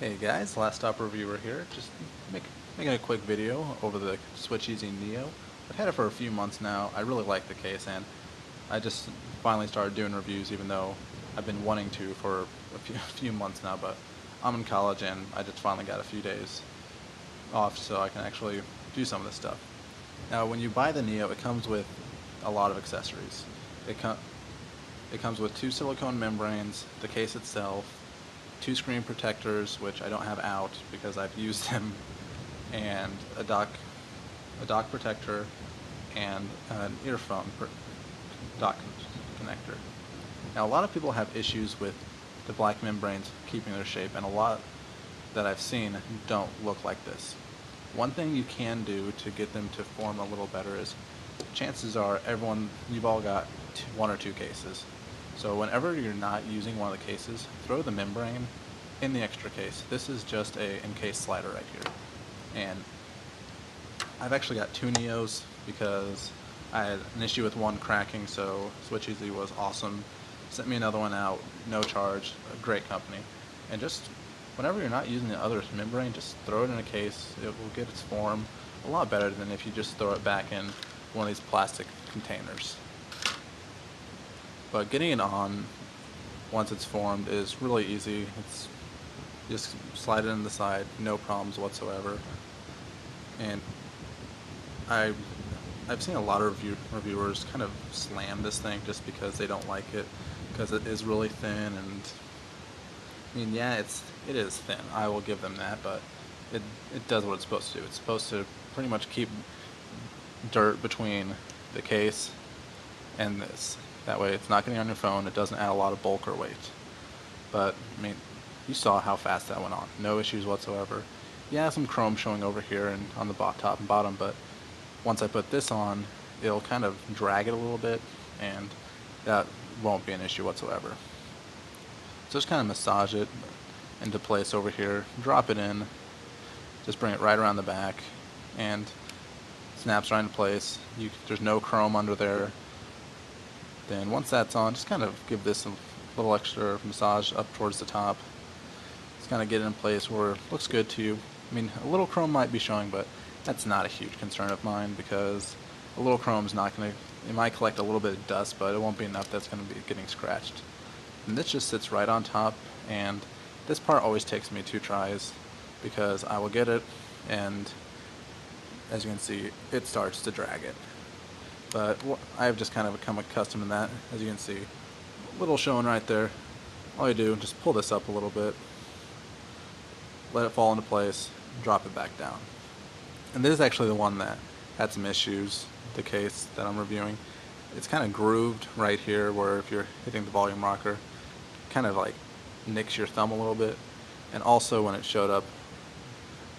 Hey guys, LastStopReviewer here. Just making a quick video over the Switcheasy Neo. I've had it for a few months now. I really like the case, and I just finally started doing reviews, even though I've been wanting to for a few months now. But I'm in college, and I just finally got a few days off, so I can actually do some of this stuff. Now, when you buy the Neo, it comes with a lot of accessories. It com it comes with two silicone membranes, the case itself, two screen protectors, which I don't have out because I've used them, and a dock protector, and an earphone dock connector. Now, a lot of people have issues with the black membranes keeping their shape, and a lot that I've seen don't look like this. One thing you can do to get them to form a little better is, chances are you've all got one or two cases. So whenever you're not using one of the cases, throw the membrane in the extra case. This is just a in-case slider right here. And I've actually got two Neos because I had an issue with one cracking, so Switcheasy was awesome. Sent me another one out, no charge, a great company. And just whenever you're not using the other membrane, just throw it in a case. It will get its form a lot better than if you just throw it back in one of these plastic containers. But getting it on once it's formed is really easy. It's just slide it in the side, no problems whatsoever. And I I've seen a lot of reviewers kind of slam this thing just because they don't like it, because it is really thin. And I mean, yeah, it is thin. I will give them that, but it does what it's supposed to do. It's supposed to pretty much keep dirt between the case and this. That way, it's not getting on your phone. It doesn't add a lot of bulk or weight. But I mean, you saw how fast that went on. No issues whatsoever. Yeah, some chrome showing over here and on the top and bottom, but once I put this on, it'll kind of drag it a little bit, and that won't be an issue whatsoever. So just kind of massage it into place over here, drop it in, just bring it right around the back, and it snaps right into place. There's no chrome under there. Then once that's on, just kind of give this a little extra massage up towards the top. Just kind of get it in place where it looks good to you. I mean, a little chrome might be showing, but that's not a huge concern of mine, because a little chrome is not going to, it might collect a little bit of dust, but it won't be enough that's going to be getting scratched. And this just sits right on top, and this part always takes me 2 tries, because I will get it, and as you can see, it starts to drag it. But I've just kind of become accustomed to that. As you can see, a little showing right there. All you do, just pull this up a little bit, let it fall into place, drop it back down. And this is actually the one that had some issues, the case that I'm reviewing. It's kind of grooved right here, where if you're hitting the volume rocker, kind of like nicks your thumb a little bit. And also when it showed up,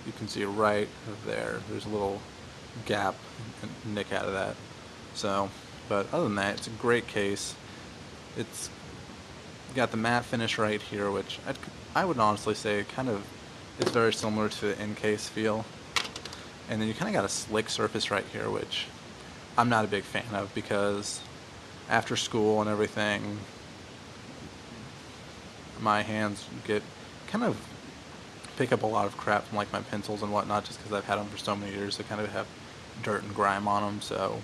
you can see right there, there's a little gap and nick out of that. So, but other than that, it's a great case. It's got the matte finish right here, which I would honestly say kind of is very similar to the in-case feel. And then you kind of got a slick surface right here, which I'm not a big fan of, because after school and everything, my hands get kind of pick up a lot of crap from like my pencils and whatnot, just because I've had them for so many years. They kind of have dirt and grime on them, so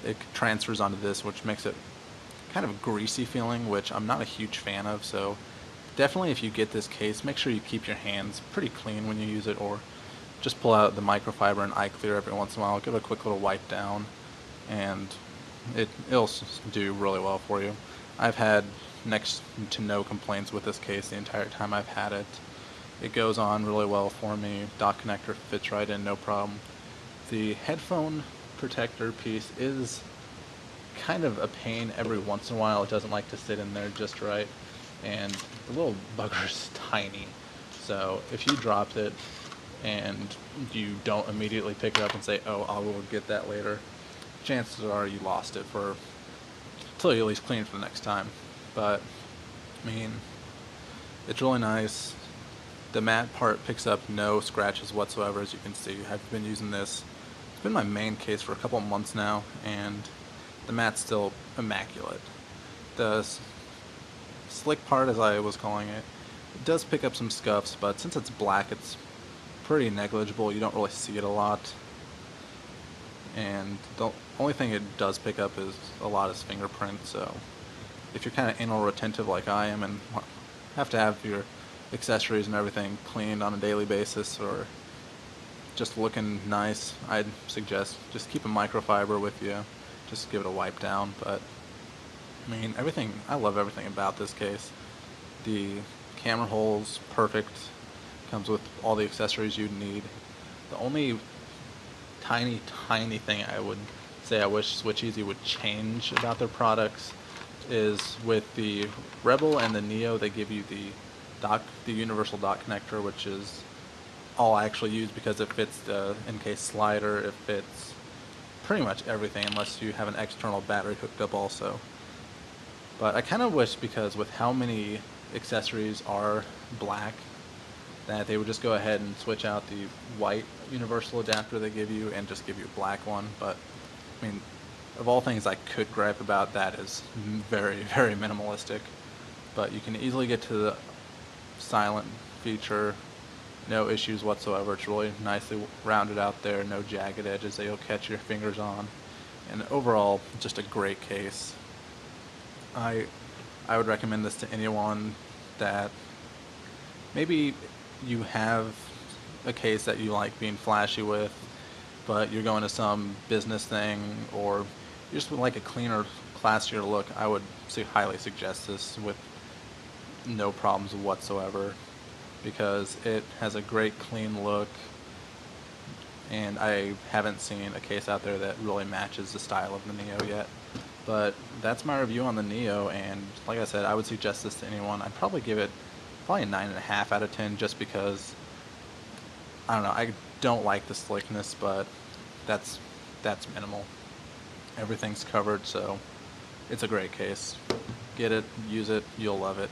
it transfers onto this, which makes it kind of a greasy feeling, which I'm not a huge fan of. So definitely, if you get this case, make sure you keep your hands pretty clean when you use it, or just pull out the microfiber and eye clear every once in a while. Give it a quick little wipe down, and it'll do really well for you. I've had next to no complaints with this case the entire time I've had it. It goes on really well for me. Dock connector fits right in, no problem. The headphone protector piece is kind of a pain every once in a while. It doesn't like to sit in there just right, and the little bugger's tiny. So if you dropped it and you don't immediately pick it up and say, oh, I will get that later, chances are you lost it for until you at least clean it for the next time. But I mean, it's really nice. The matte part picks up no scratches whatsoever, as you can see. I've been using this. It's been my main case for a couple of months now, and the matte's still immaculate. The slick part, as I was calling it, It does pick up some scuffs, but since it's black, it's pretty negligible. You don't really see it a lot. And the only thing it does pick up is a lot is fingerprints, so if you're kind of anal retentive like I am and have to have your accessories and everything cleaned on a daily basis or just looking nice, I'd suggest just keep a microfiber with you. Just give it a wipe down. But I mean, I love everything about this case. The camera hole's perfect, comes with all the accessories you'd need. The only tiny thing I would say I wish Switcheasy would change about their products is with the Rebel and the Neo, they give you the universal dock connector, which is all I actually use because it fits the in-case slider, it fits pretty much everything unless you have an external battery hooked up also. But I kind of wish, because with how many accessories are black, that they would just go ahead and switch out the white universal adapter they give you and just give you a black one. But I mean, of all things I could gripe about, that is very minimalistic. But you can easily get to the silent feature, no issues whatsoever. It's really nicely rounded out there, no jagged edges that you'll catch your fingers on, and overall just a great case. I would recommend this to anyone that maybe you have a case that you like being flashy with, but you're going to some business thing, or you just would like a cleaner, classier look. I would highly suggest this with no problems whatsoever, because it has a great clean look, and I haven't seen a case out there that really matches the style of the Neo yet. But that's my review on the Neo, and like I said, I would suggest this to anyone. I'd probably give it a 9.5 out of 10, just because, I don't know, I don't like the slickness, but that's minimal. Everything's covered, so it's a great case. Get it, use it, you'll love it.